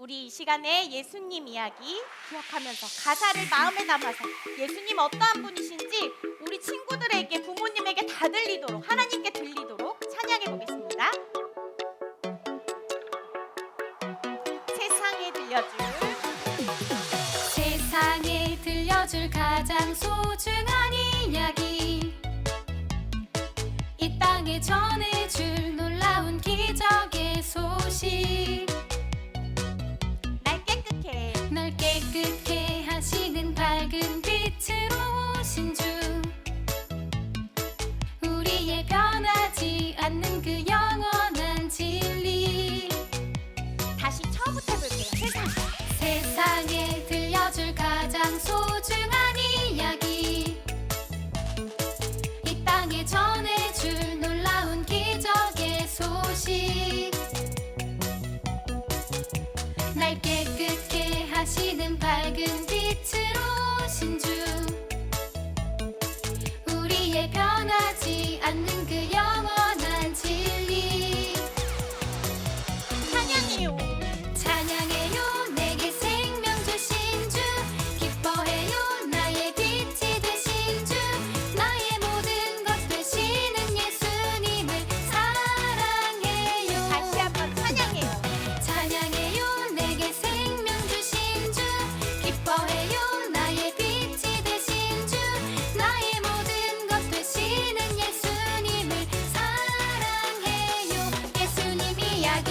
우리 이 시간에 예수님 이야기 기억하면서 가사를 마음에 담아서 예수님 어떠한 분이신지 우리 친구들에게 부모님에게 다 들리도록 하나님께 들리도록 찬양해 보겠습니다. 세상에 들려줄 가장 소중한 이야기 이 땅에 전해줄 놀라운 기적의 소식 널 깨끗게 하시는 밝은 빛으로 오신 주 우리의 변하지 않는 그 영원한 진리 다시 처음부터 해볼게요. 세상에 들려줄 가장 소중한 이야기 이 땅에 전해줄 놀라운 기적의 소식 날 깨끗게 하시는 밝은 빛으로 오신 주 우리의 변하지 않는 그 영원한 진리 찬양해요. 찬양해요. 내게 생명 주신 주 기뻐해요. 나의 빛이 되신 주 나의 모든 것 되시는 예수님을 사랑해요. 다시 한번 찬양해요. 찬양해요. 내게 생명 주신 주 기뻐해요. 나의 빛이 되신 주 나의 모든 것 되시는 예수님을 사랑해요. 예수님 이야기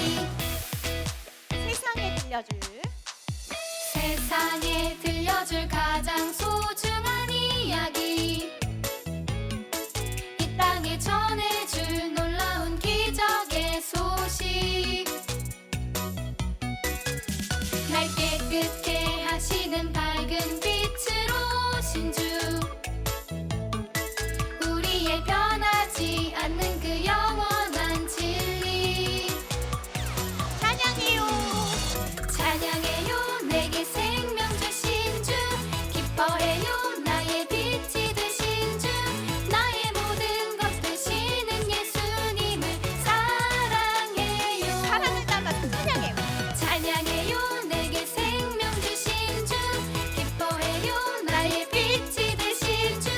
세상에 들려줄 가장 소중한 이야기 이 땅에 전해줄 놀라운 기적의 소식 날 깨끗게 하시는 밝은 빛으로 오신 주 우리의 변하지 않는 그 영원한 진리 찬양해요. 찬양해요. 내게 생명 주신 주 기뻐해요. 나의 빛이 되신 주 나의 모든 것 되시는 예수님을 사랑해요. 사랑을 담아서 찬양해요. 찬양해요. 내게 생명 주신 주 기뻐해요. 나의 빛이 되신 주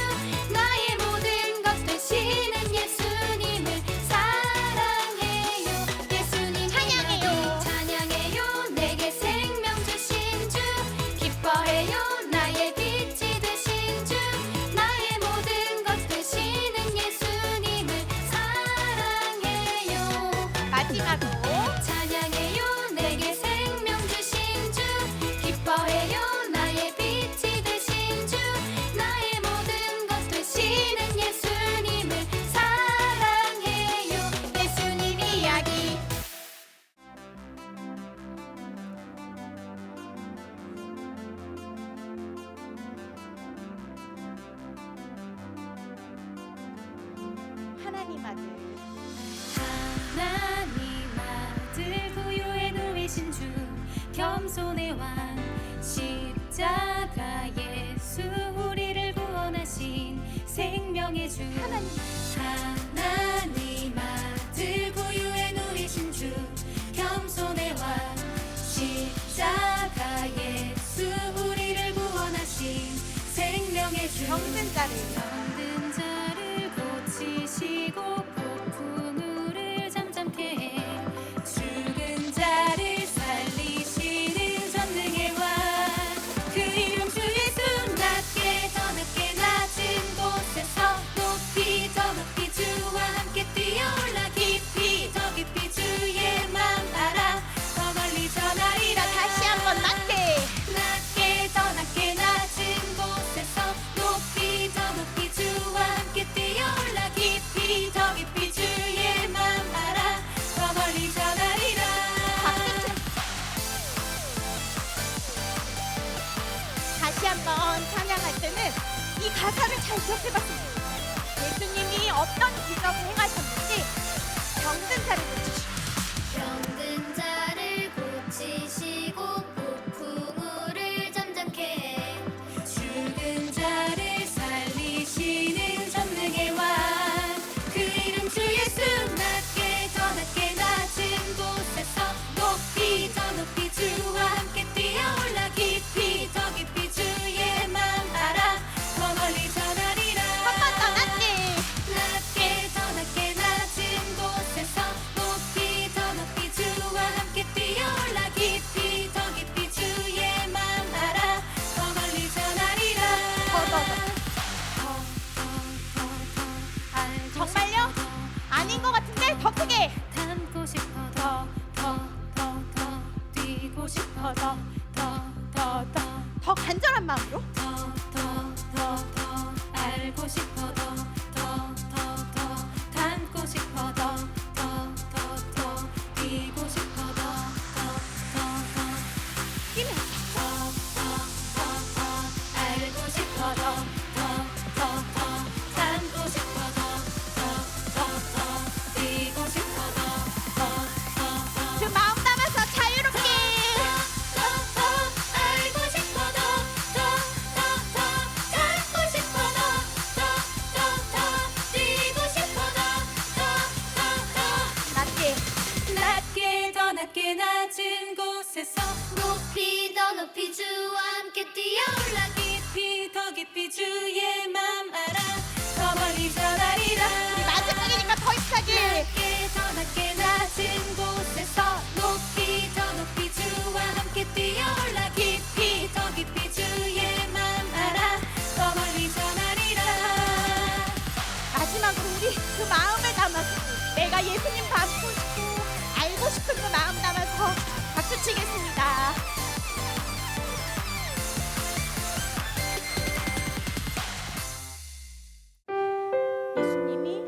나의 모든 것 되시는 예수님을 사랑해요. 예수님 찬양해요. 찬양해요. 내게 생명 주신 주 기뻐해요. 나의 빛이 되신 주 나의 모든 것 되시는 예수님을 사랑해요. 마지막으로 찬양해요. 내게 생명 주신 주 기뻐해요. 나의 빛이 되신 주 나의 모든 것 되시는 예수님을 사랑해요. 예수님 이야기 하나님 아들 하나님 아들 구유에 누이신 주 겸손의 왕 십자가 예수 우리를 구원하신 생명의 주 하나님 아들 구유에 누이신 주 겸손의 왕 십자가 예수 우리를 구원하신 생명의 주 병든 자를 고치시고 폭풍우를 잠잠케 해 죽은 자를 살리시는 전능의 왕 그 이름 주 예수 낮게 더 낮게 낮은 곳에서 높이 더 높이 주와 함께 뛰어올라 깊이 더 깊이 주의 맘 알아 더 멀리 전하리라 다시 한번 낮게 더 낮게 낮은 곳에서 높이 더 높이 주와 함께 뛰어올라 깊이 더 깊이 주의 맘 알아 더 멀리 전하리라 다시 한번 찬양할 때는 이 가사를 잘 기억해봤습니다. 예수님이 어떤 기적을 행하셨는지 병든 자를 고치시고 폭풍우를 잠잠케 해 죽은 자를 살리시는 전능의 왕 그 이름 주 예수 낮게 더 낮게 낮은 곳에서 높이 더 높이 주와 싶어 더 간절한 마음으로. 더 알고 싶어 더 닮고 싶어 더 뛰고 싶어 더 뛰면 더 알고 싶어 더 닮고 싶어 더 뛰고 싶어 그 마음 담아서 자유롭게. 더 알고 싶어 더 닮고 싶어 더 뛰고 싶어 낮게. 낮게 더 낮게 낮은 곳에서 높이 더 높이 주와 함께 뛰어올라 깊이 더 깊이 주의 맘 알아 더 멀리 전하리라 우리 마지막이니까 더 힘차게. 낮게 더 낮게 낮은 곳에서 높이 더 높이 주와 함께 뛰어올라 깊이 더 깊이 주의 맘 알아 더 멀리 전하리라 마지막으로 우리 그 마음을 담아서 내가 예수님 닮고 싶고 알고 싶은 그 마음 담아서 박수 치겠습니다. 예수님이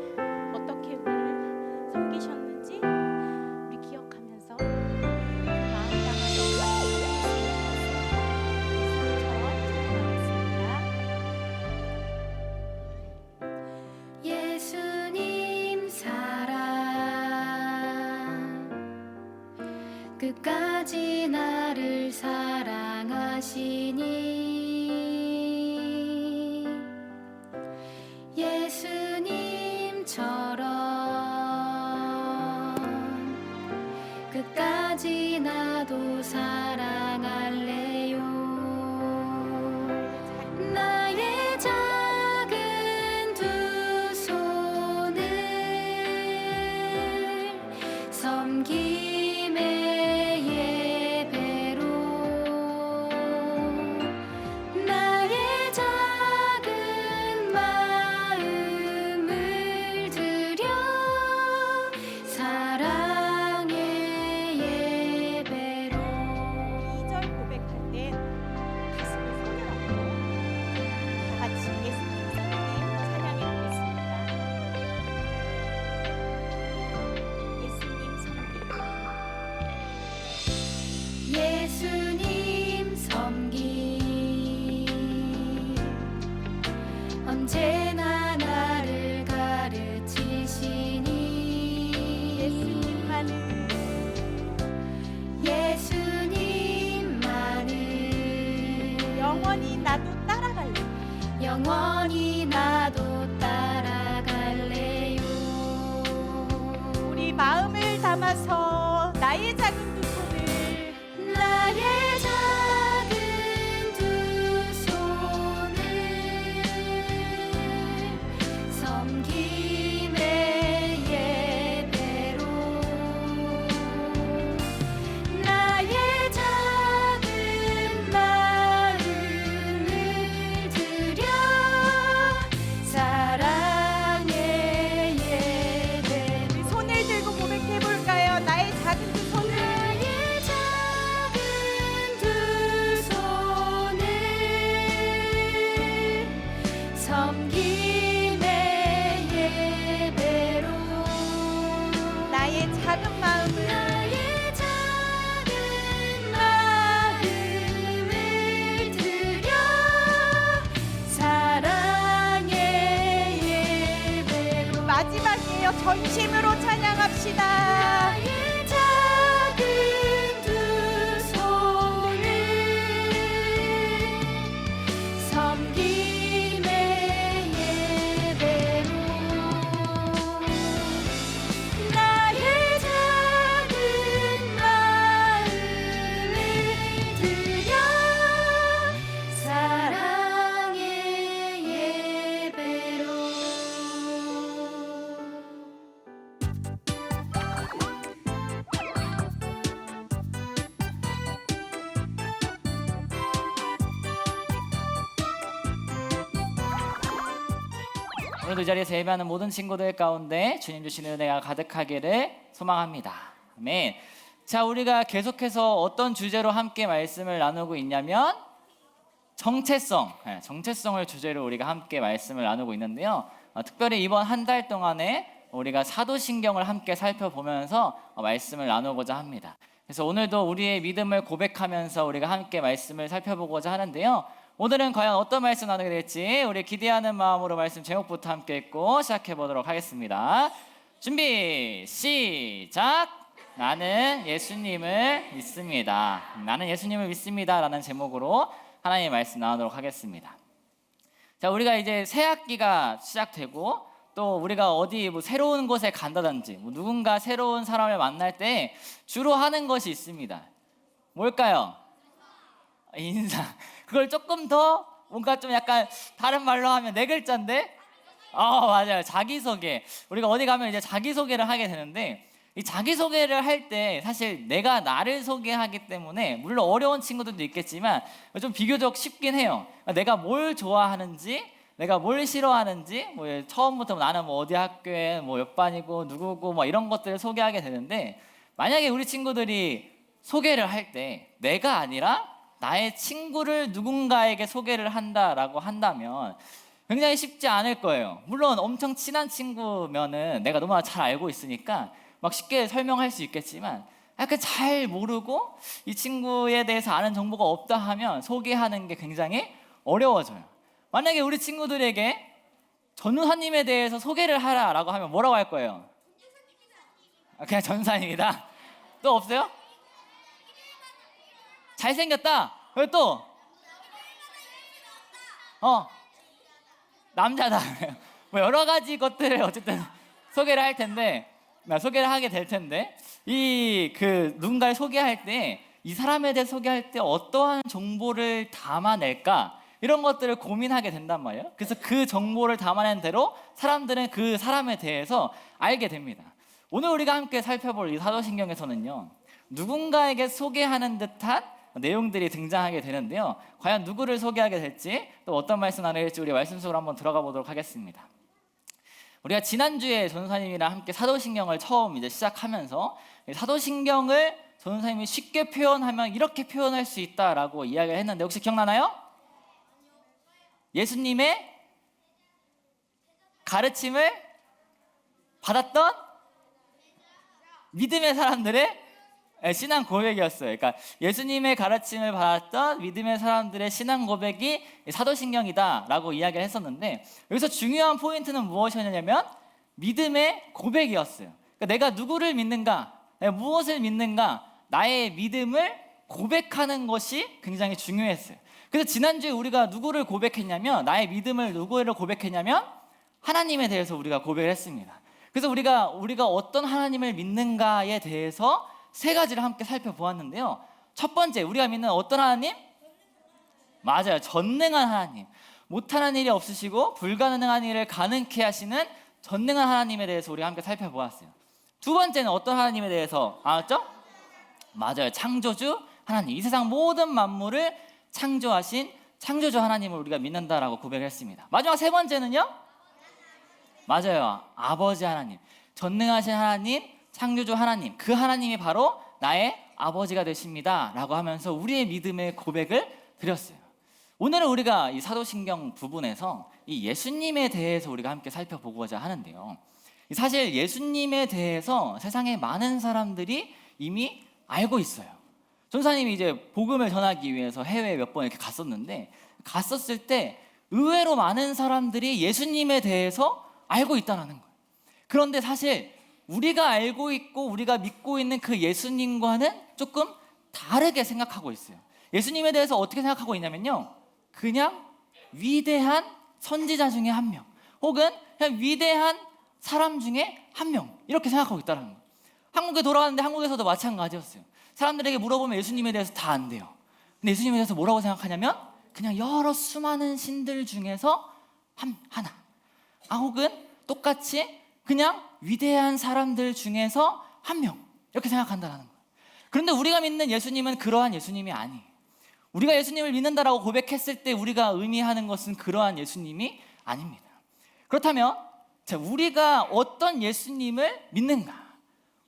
어떻게 우리를 섬기셨는지 우리 기억하면서 마음 담아서 예수님처럼 찬양하겠습니다. 예수님 사랑 끝까지 나를 사랑하시니 예수님처럼 끝까지 나도 사랑할래요 나의 작은 두 손을 섬김의 예배로 나의 작은 마음을 드려 사랑의 예배로 2절 고백할 땐 가슴에 손을 얹고 다 같이 예수님 성님 찬양해 보겠습니다. 예수님 성님. 예수님 섬기 언제나 나를 가르치시니 예수님만을 영원히 나도 따라갈래. 영원히 나도 따라갈래요 우리 마음을 담아서 나의 작은 두 손을 나의 작은 두 손을 섬김의 예배로 나의 작은 마음을 드려 사랑의 예배로 우리 손을 들고 고백해 볼까요? 나의 작은 두 손을 나의 작은 두 손을 섬김의 예배로 나의 작은 마음을 나의 작은 마음을 드려 사랑의 예배로 마지막이에요. 전심으로 찬양합시다. 나의 작은 두 손을 섬김의 예배로 나의 작은 마음을 드려 사랑의 예배로 오늘도 이 자리에서 예배하는 모든 친구들 가운데 주님 주시는 은혜가 가득하기를 소망합니다. 아멘. 자, 우리가 계속해서 어떤 주제로 함께 말씀을 나누고 있냐면 정체성을 주제로 우리가 함께 말씀을 나누고 있는데요. 특별히 이번 한 달 동안에 우리가 사도신경을 함께 살펴보면서 말씀을 나누고자 합니다. 그래서 오늘도 우리의 믿음을 고백하면서 우리가 함께 말씀을 살펴보고자 하는데요. 오늘은 과연 어떤 말씀 나누게 될지 우리 기대하는 마음으로 말씀 제목부터 함께 읽고 시작해 보도록 하겠습니다. 준비 시작. 나는 예수님을 믿습니다. 나는 예수님을 믿습니다 라는 제목으로 하나님의 말씀 나누도록 하겠습니다. 자, 우리가 이제 새 학기가 시작되고 또 우리가 어디 새로운 곳에 간다든지 누군가 새로운 사람을 만날 때 주로 하는 것이 있습니다. 뭘까요? 인사. 그걸 조금 더 뭔가 좀 약간 다른 말로 하면 네 글자인데 맞아요. 자기소개. 우리가 어디 가면 이제 자기소개를 하게 되는데 이 자기소개를 할 때 사실 내가 나를 소개하기 때문에 물론 어려운 친구들도 있겠지만 좀 비교적 쉽긴 해요. 내가 뭘 좋아하는지, 내가 뭘 싫어하는지, 처음부터 나는 어디 학교에 몇 반이고 누구고 이런 것들을 소개하게 되는데, 만약에 우리 친구들이 소개를 할 때 내가 아니라 나의 친구를 누군가에게 소개를 한다라고 한다면 굉장히 쉽지 않을 거예요. 물론 엄청 친한 친구면은 내가 너무나 잘 알고 있으니까 막 쉽게 설명할 수 있겠지만 약간 잘 모르고 이 친구에 대해서 아는 정보가 없다 하면 소개하는 게 굉장히 어려워져요. 만약에 우리 친구들에게 전우사님에 대해서 소개를 하라라고 하면 뭐라고 할 거예요? 그냥 전사님이다. 또 없어요? 잘생겼다. 그리고 또 남자다. 여러 가지 것들을 어쨌든 소개를 할 텐데, 소개를 하게 될 텐데, 누군가를 소개할 때 이 사람에 대해 소개할 때 어떠한 정보를 담아낼까, 이런 것들을 고민하게 된단 말이에요. 그래서 그 정보를 담아낸 대로 사람들은 그 사람에 대해서 알게 됩니다. 오늘 우리가 함께 살펴볼 이 사도신경에서는요, 누군가에게 소개하는 듯한 내용들이 등장하게 되는데요. 과연 누구를 소개하게 될지, 또 어떤 말씀 나눌지 우리 말씀 속으로 한번 들어가 보도록 하겠습니다. 우리가 지난주에 전도사님이랑 함께 사도신경을 처음 이제 시작하면서 사도신경을 전도사님이 쉽게 표현하면 이렇게 표현할 수 있다라고 이야기를 했는데 혹시 기억나나요? 예수님의 가르침을 받았던 믿음의 사람들의 신앙 고백이었어요. 그러니까 예수님의 가르침을 받았던 믿음의 사람들의 신앙 고백이 사도신경이다라고 이야기를 했었는데, 여기서 중요한 포인트는 무엇이었냐면 믿음의 고백이었어요. 그러니까 내가 누구를 믿는가, 내가 무엇을 믿는가, 나의 믿음을 고백하는 것이 굉장히 중요했어요. 그래서 지난주에 우리가 누구를 고백했냐면, 나의 믿음을 누구를 고백했냐면 하나님에 대해서 우리가 고백을 했습니다. 그래서 우리가 어떤 하나님을 믿는가에 대해서 세 가지를 함께 살펴보았는데요. 첫 번째, 우리가 믿는 어떤 하나님? 맞아요. 전능한 하나님. 못하는 일이 없으시고 불가능한 일을 가능케 하시는 전능한 하나님에 대해서 우리가 함께 살펴보았어요. 두 번째는 어떤 하나님에 대해서 알았죠? 맞아요. 창조주 하나님. 이 세상 모든 만물을 창조하신 창조주 하나님을 우리가 믿는다라고 고백을 했습니다. 마지막 세 번째는요? 맞아요. 아버지 하나님. 전능하신 하나님, 창조주 하나님, 그 하나님이 바로 나의 아버지가 되십니다 라고 하면서 우리의 믿음의 고백을 드렸어요. 오늘은 우리가 이 사도신경 부분에서 이 예수님에 대해서 우리가 함께 살펴보고자 하는데요. 사실 예수님에 대해서 세상에 많은 사람들이 이미 알고 있어요. 전사님이 이제 복음을 전하기 위해서 해외에 몇 번 이렇게 갔었을 때 의외로 많은 사람들이 예수님에 대해서 알고 있다는 거예요. 그런데 사실 우리가 알고 있고 우리가 믿고 있는 그 예수님과는 조금 다르게 생각하고 있어요. 예수님에 대해서 어떻게 생각하고 있냐면요, 그냥 위대한 선지자 중에 한 명, 혹은 그냥 위대한 사람 중에 한 명, 이렇게 생각하고 있다는 거예요. 한국에 돌아왔는데 한국에서도 마찬가지였어요. 사람들에게 물어보면 예수님에 대해서 다 안 돼요. 근데 예수님에 대해서 뭐라고 생각하냐면 그냥 여러 수많은 신들 중에서 하나, 혹은 똑같이 그냥 위대한 사람들 중에서 한 명, 이렇게 생각한다는 거예요. 그런데 우리가 믿는 예수님은 그러한 예수님이 아니에요. 우리가 예수님을 믿는다라고 고백했을 때 우리가 의미하는 것은 그러한 예수님이 아닙니다. 그렇다면 우리가 어떤 예수님을 믿는가,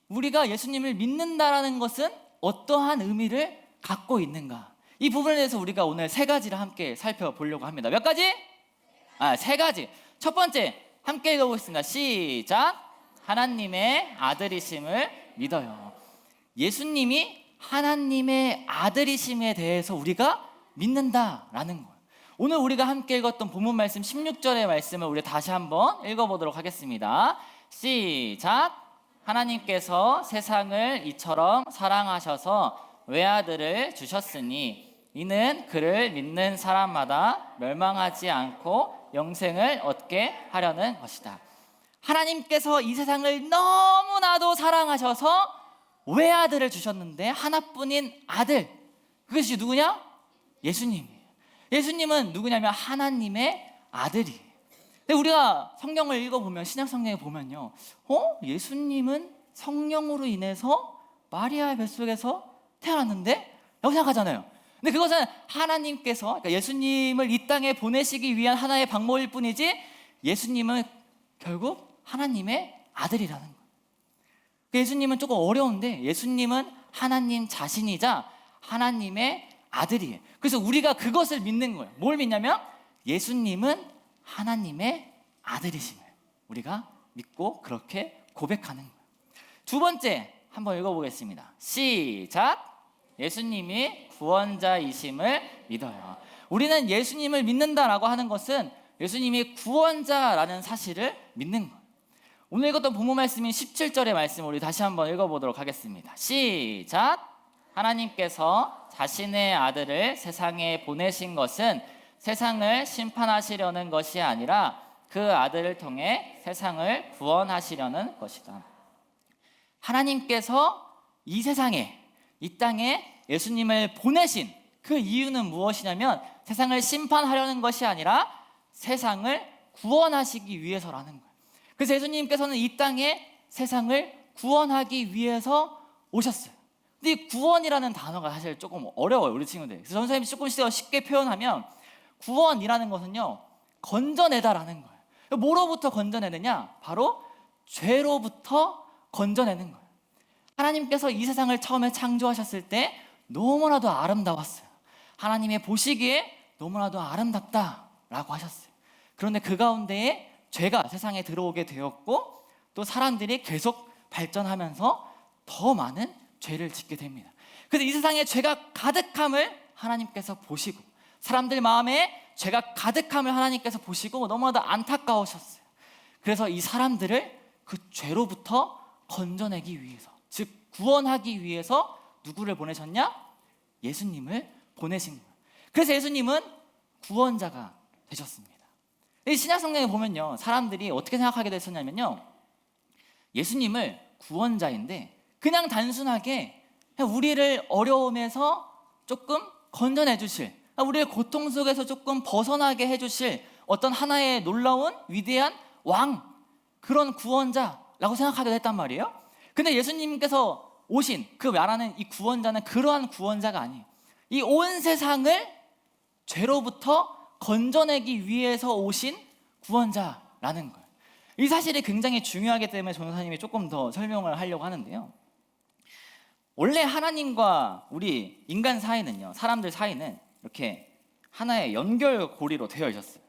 우리가 예수님을 믿는다라는 것은 어떠한 의미를 갖고 있는가? 이 부분에 대해서 우리가 오늘 세 가지를 함께 살펴보려고 합니다. 몇 가지? 세 가지. 첫 번째, 함께 읽어보겠습니다. 시작. 하나님의 아들이심을 믿어요. 예수님이 하나님의 아들이심에 대해서 우리가 믿는다라는 거예요. 오늘 우리가 함께 읽었던 본문 말씀 16절의 말씀을 우리 다시 한번 읽어보도록 하겠습니다. 시작. 하나님께서 세상을 이처럼 사랑하셔서 외아들을 주셨으니 이는 그를 믿는 사람마다 멸망하지 않고 영생을 얻게 하려는 것이다. 하나님께서 이 세상을 너무나도 사랑하셔서 외아들을 주셨는데 하나뿐인 아들, 그것이 누구냐? 예수님이에요. 예수님은 누구냐면 하나님의 아들이에요. 근데 우리가 성경을 읽어보면, 신약 성경에 보면요, 예수님은 성령으로 인해서 마리아의 뱃속에서 태어났는데? 라고 생각하잖아요. 근데 그것은 하나님께서, 그러니까 예수님을 이 땅에 보내시기 위한 하나의 방법일 뿐이지 예수님은 결국 하나님의 아들이라는 거예요. 예수님은 조금 어려운데 예수님은 하나님 자신이자 하나님의 아들이에요. 그래서 우리가 그것을 믿는 거예요. 뭘 믿냐면 예수님은 하나님의 아들이심을 우리가 믿고 그렇게 고백하는 거예요. 두 번째 한번 읽어보겠습니다. 시작. 예수님이 구원자이심을 믿어요. 우리는 예수님을 믿는다라고 하는 것은 예수님이 구원자라는 사실을 믿는 거예요. 오늘 읽었던 본문 말씀인 17절의 말씀을 우리 다시 한번 읽어보도록 하겠습니다. 시작. 하나님께서 자신의 아들을 세상에 보내신 것은 세상을 심판하시려는 것이 아니라 그 아들을 통해 세상을 구원하시려는 것이다. 하나님께서 이 세상에, 이 땅에 예수님을 보내신 그 이유는 무엇이냐면 세상을 심판하려는 것이 아니라 세상을 구원하시기 위해서라는 거예요. 그래서 예수님께서는 이 땅에 세상을 구원하기 위해서 오셨어요. 근데 이 구원이라는 단어가 사실 조금 어려워요, 우리 친구들. 그래서 선생님이 조금 더 쉽게 표현하면 구원이라는 것은요, 건져내다라는 거예요. 뭐로부터 건져내느냐? 바로 죄로부터 건져내는 거예요. 하나님께서 이 세상을 처음에 창조하셨을 때 너무나도 아름다웠어요. 하나님의 보시기에 너무나도 아름답다라고 하셨어요. 그런데 그 가운데에 죄가 세상에 들어오게 되었고 또 사람들이 계속 발전하면서 더 많은 죄를 짓게 됩니다. 그래서 이 세상에 죄가 가득함을 하나님께서 보시고 사람들 마음에 죄가 가득함을 하나님께서 보시고 너무나도 안타까우셨어요. 그래서 이 사람들을 그 죄로부터 건져내기 위해서, 즉 구원하기 위해서 누구를 보내셨냐? 예수님을 보내신 거예요. 그래서 예수님은 구원자가 되셨습니다. 이 신약 성경에 보면요, 사람들이 어떻게 생각하게 됐었냐면요, 예수님을 구원자인데 그냥 단순하게 우리를 어려움에서 조금 건져내 주실, 우리의 고통 속에서 조금 벗어나게 해주실 어떤 하나의 놀라운 위대한 왕, 그런 구원자라고 생각하게 됐단 말이에요. 근데 예수님께서 오신 그 말하는 이 구원자는 그러한 구원자가 아니에요. 이 온 세상을 죄로부터 건져내기 위해서 오신 구원자라는 거예요. 이 사실이 굉장히 중요하기 때문에 전도사님이 조금 더 설명을 하려고 하는데요, 원래 하나님과 우리 인간 사이는요, 사람들 사이는 이렇게 하나의 연결고리로 되어 있었어요.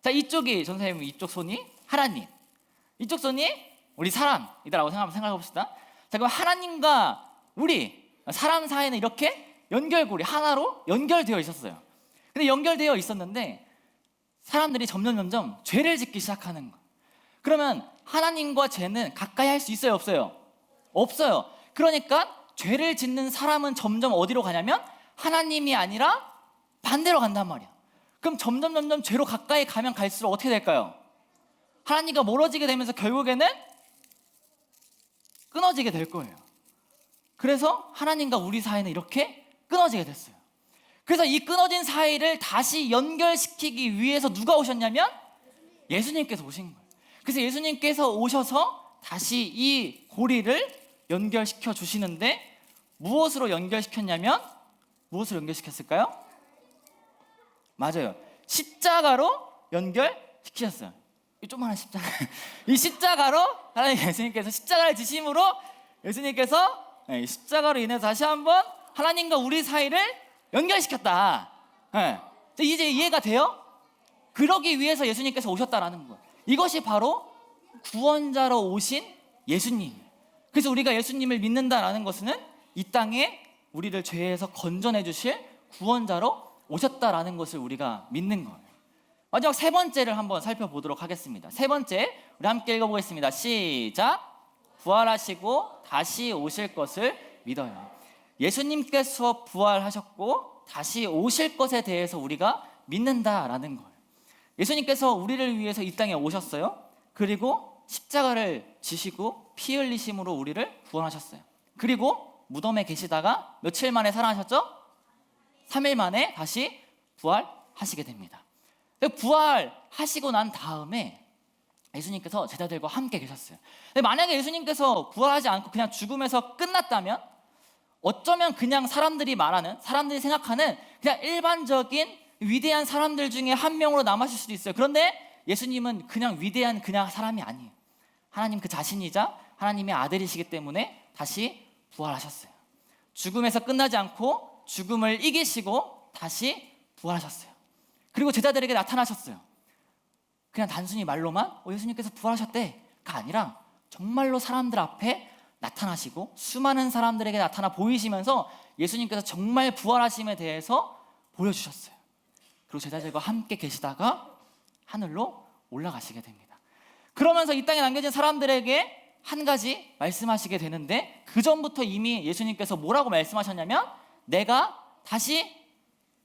자, 이쪽이 전도사님, 이쪽 손이 하나님, 이쪽 손이 우리 사람이다라고 생각해 봅시다. 자, 그럼 하나님과 우리 사람 사이는 이렇게 연결고리 하나로 연결되어 있었어요. 근데 연결되어 있었는데 사람들이 점점 죄를 짓기 시작하는 거예요. 그러면 하나님과 죄는 가까이 할 수 있어요, 없어요? 없어요. 그러니까 죄를 짓는 사람은 점점 어디로 가냐면 하나님이 아니라 반대로 간단 말이야. 그럼 점점 죄로 가까이 가면 갈수록 어떻게 될까요? 하나님과 멀어지게 되면서 결국에는 끊어지게 될 거예요. 그래서 하나님과 우리 사이는 이렇게 끊어지게 됐어요. 그래서 이 끊어진 사이를 다시 연결시키기 위해서 누가 오셨냐면 예수님께서 오신 거예요. 그래서 예수님께서 오셔서 다시 이 고리를 연결시켜 주시는데 무엇으로 연결시켰냐면, 무엇으로 연결시켰을까요? 맞아요, 십자가로 연결시키셨어요. 이 조그마한 십자가 이 십자가로 하나님 예수님께서 십자가를 지심으로 예수님께서 십자가로 인해서 다시 한번 하나님과 우리 사이를 연결시켰다. 이제 이해가 돼요? 그러기 위해서 예수님께서 오셨다라는 거. 이것이 바로 구원자로 오신 예수님. 그래서 우리가 예수님을 믿는다라는 것은 이 땅에 우리를 죄에서 건져내 주실 구원자로 오셨다라는 것을 우리가 믿는 거예요. 마지막 세 번째를 한번 살펴보도록 하겠습니다. 세 번째, 우리 함께 읽어보겠습니다. 시작. 부활하시고 다시 오실 것을 믿어요. 예수님께서 부활하셨고 다시 오실 것에 대해서 우리가 믿는다라는 거예요. 예수님께서 우리를 위해서 이 땅에 오셨어요. 그리고 십자가를 지시고 피 흘리심으로 우리를 구원하셨어요. 그리고 무덤에 계시다가 며칠 만에 살아나셨죠? 3일 만에 다시 부활하시게 됩니다. 부활하시고 난 다음에 예수님께서 제자들과 함께 계셨어요. 근데 만약에 예수님께서 부활하지 않고 그냥 죽음에서 끝났다면 어쩌면 그냥 사람들이 말하는, 사람들이 생각하는 그냥 일반적인 위대한 사람들 중에 한 명으로 남으실 수도 있어요. 그런데 예수님은 그냥 위대한 그냥 사람이 아니에요. 하나님 그 자신이자 하나님의 아들이시기 때문에 다시 부활하셨어요. 죽음에서 끝나지 않고 죽음을 이기시고 다시 부활하셨어요. 그리고 제자들에게 나타나셨어요. 그냥 단순히 말로만 예수님께서 부활하셨대가 아니라 정말로 사람들 앞에 나타나시고 수많은 사람들에게 나타나 보이시면서 예수님께서 정말 부활하심에 대해서 보여주셨어요. 그리고 제자들과 함께 계시다가 하늘로 올라가시게 됩니다. 그러면서 이 땅에 남겨진 사람들에게 한 가지 말씀하시게 되는데, 그 전부터 이미 예수님께서 뭐라고 말씀하셨냐면 내가 다시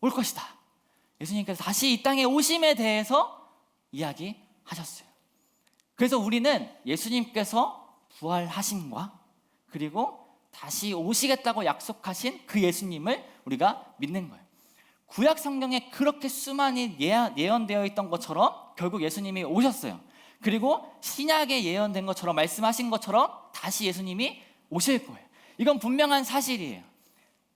올 것이다. 예수님께서 다시 이 땅에 오심에 대해서 이야기하셨어요. 그래서 우리는 예수님께서 부활하심과 그리고 다시 오시겠다고 약속하신 그 예수님을 우리가 믿는 거예요. 구약 성경에 그렇게 수많이 예언되어 있던 것처럼 결국 예수님이 오셨어요. 그리고 신약에 예언된 것처럼 말씀하신 것처럼 다시 예수님이 오실 거예요. 이건 분명한 사실이에요.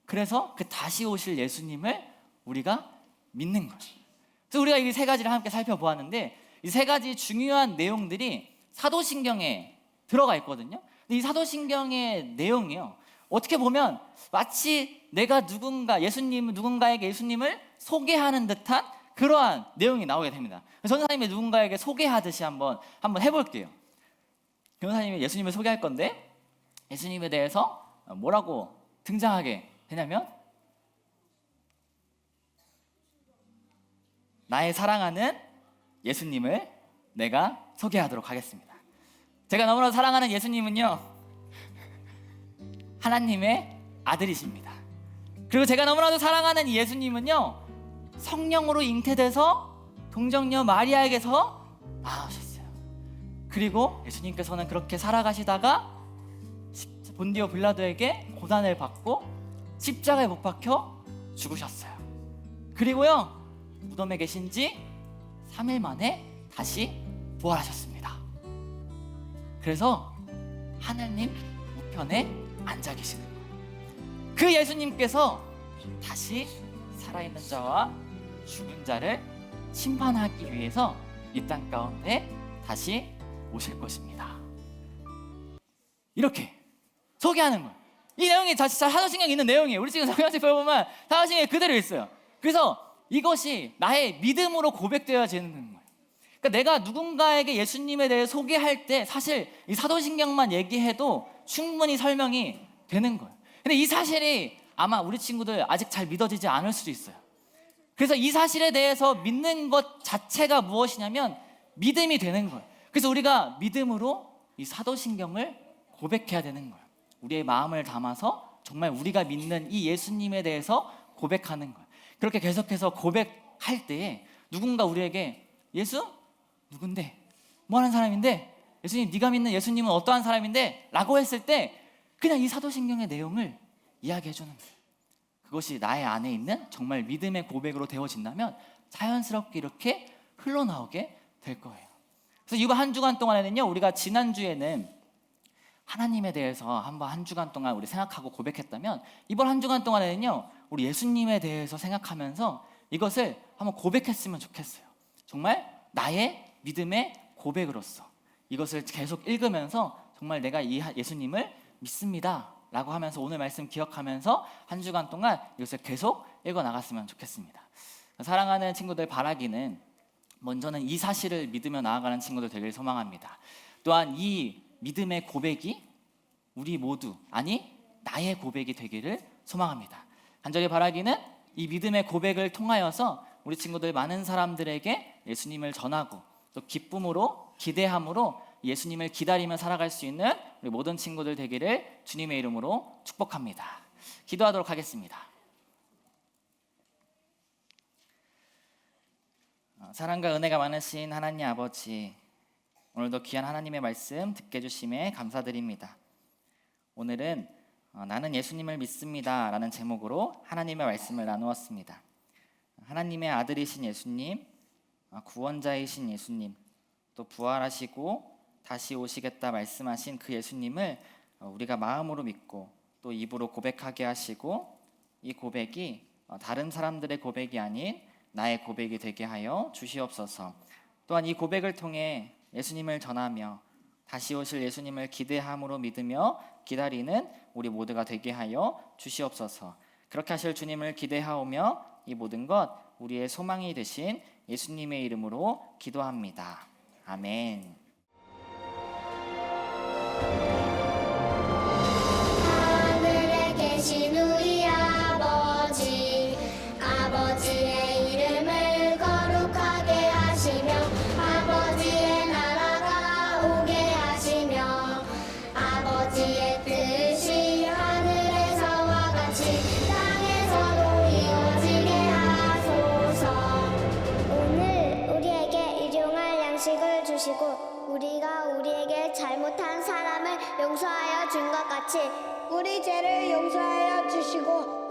그래서 그 다시 오실 예수님을 우리가 믿는 거예요. 그래서 우리가 이 세 가지를 함께 살펴보았는데, 이 세 가지 중요한 내용들이 사도신경에 들어가 있거든요. 근데 이 사도신경의 내용이요, 어떻게 보면 마치 내가 누군가에게 예수님을 소개하는 듯한 그러한 내용이 나오게 됩니다. 전도사님이 누군가에게 소개하듯이 한번 해볼게요. 변호사님이 예수님을 소개할 건데 예수님에 대해서 뭐라고 등장하게 되냐면 나의 사랑하는 예수님을 내가 소개하도록 하겠습니다. 제가 너무나 사랑하는 예수님은요, 하나님의 아들이십니다. 그리고 제가 너무나도 사랑하는 이 예수님은요, 성령으로 잉태돼서 동정녀 마리아에게서 나오셨어요. 그리고 예수님께서는 그렇게 살아가시다가 본디오 빌라도에게 고난을 받고 십자가에 못 박혀 죽으셨어요. 그리고요, 무덤에 계신 지 3일 만에 다시 부활하셨습니다. 그래서 하나님 우편에 앉아 계시는 거예요. 그 예수님께서 다시 살아있는 자와 죽은 자를 심판하기 위해서 이 땅 가운데 다시 오실 것입니다. 이렇게 소개하는 거예요. 이 내용이 사도신경에 있는 내용이에요. 우리 지금 성경책 보면 사도신경에 그대로 있어요. 그래서 이것이 나의 믿음으로 고백되어지는 거예요. 그러니까 내가 누군가에게 예수님에 대해 소개할 때 사실 이 사도신경만 얘기해도 충분히 설명이 되는 거예요. 근데 이 사실이 아마 우리 친구들 아직 잘 믿어지지 않을 수도 있어요. 그래서 이 사실에 대해서 믿는 것 자체가 무엇이냐면 믿음이 되는 거예요. 그래서 우리가 믿음으로 이 사도신경을 고백해야 되는 거예요. 우리의 마음을 담아서 정말 우리가 믿는 이 예수님에 대해서 고백하는 거예요. 그렇게 계속해서 고백할 때에 누군가 우리에게 예수? 누군데? 뭐 하는 사람인데? 예수님, 네가 믿는 예수님은 어떠한 사람인데? 라고 했을 때 그냥 이 사도신경의 내용을 이야기해 주는 거예요. 그것이 나의 안에 있는 정말 믿음의 고백으로 되어진다면 자연스럽게 이렇게 흘러나오게 될 거예요. 그래서 이번 한 주간 동안에는요, 우리가 지난주에는 하나님에 대해서 한 주간 동안 우리 생각하고 고백했다면 이번 한 주간 동안에는요, 우리 예수님에 대해서 생각하면서 이것을 한번 고백했으면 좋겠어요. 정말 나의 믿음의 고백으로서 이것을 계속 읽으면서 정말 내가 이 예수님을 믿습니다 라고 하면서 오늘 말씀 기억하면서 한 주간 동안 이것을 계속 읽어 나갔으면 좋겠습니다. 사랑하는 친구들, 바라기는 먼저는 이 사실을 믿으며 나아가는 친구들 되길 소망합니다. 또한 이 믿음의 고백이 우리 모두, 아니 나의 고백이 되기를 소망합니다. 간절히 바라기는 이 믿음의 고백을 통하여서 우리 친구들 많은 사람들에게 예수님을 전하고 또 기쁨으로, 기대함으로 예수님을 기다리며 살아갈 수 있는 우리 모든 친구들 되기를 주님의 이름으로 축복합니다. 기도하도록 하겠습니다. 사랑과 은혜가 많으신 하나님 아버지, 오늘도 귀한 하나님의 말씀 듣게 해주심에 감사드립니다. 오늘은 나는 예수님을 믿습니다 라는 제목으로 하나님의 말씀을 나누었습니다. 하나님의 아들이신 예수님, 구원자이신 예수님, 또 부활하시고 다시 오시겠다 말씀하신 그 예수님을 우리가 마음으로 믿고 또 입으로 고백하게 하시고, 이 고백이 다른 사람들의 고백이 아닌 나의 고백이 되게 하여 주시옵소서. 또한 이 고백을 통해 예수님을 전하며 다시 오실 예수님을 기대함으로 믿으며 기다리는 우리 모두가 되게 하여 주시옵소서. 그렇게 하실 주님을 기대하오며 이 모든 것 우리의 소망이 되신 예수님의 이름으로 기도합니다. 아멘. 하늘에 계신 우리 아버지, 아버지의 이름을 거룩하게 하시며 아버지의 나라가 오게 하시며 아버지의 뜻이 하늘에서와 같이 땅에서도 이루어지게 하소서. 오늘 우리에게 일용할 양식을 주시고 우리가 우리에게 잘못한 사람을 용서하여 준 것 같이 우리 죄를 용서하여 주시고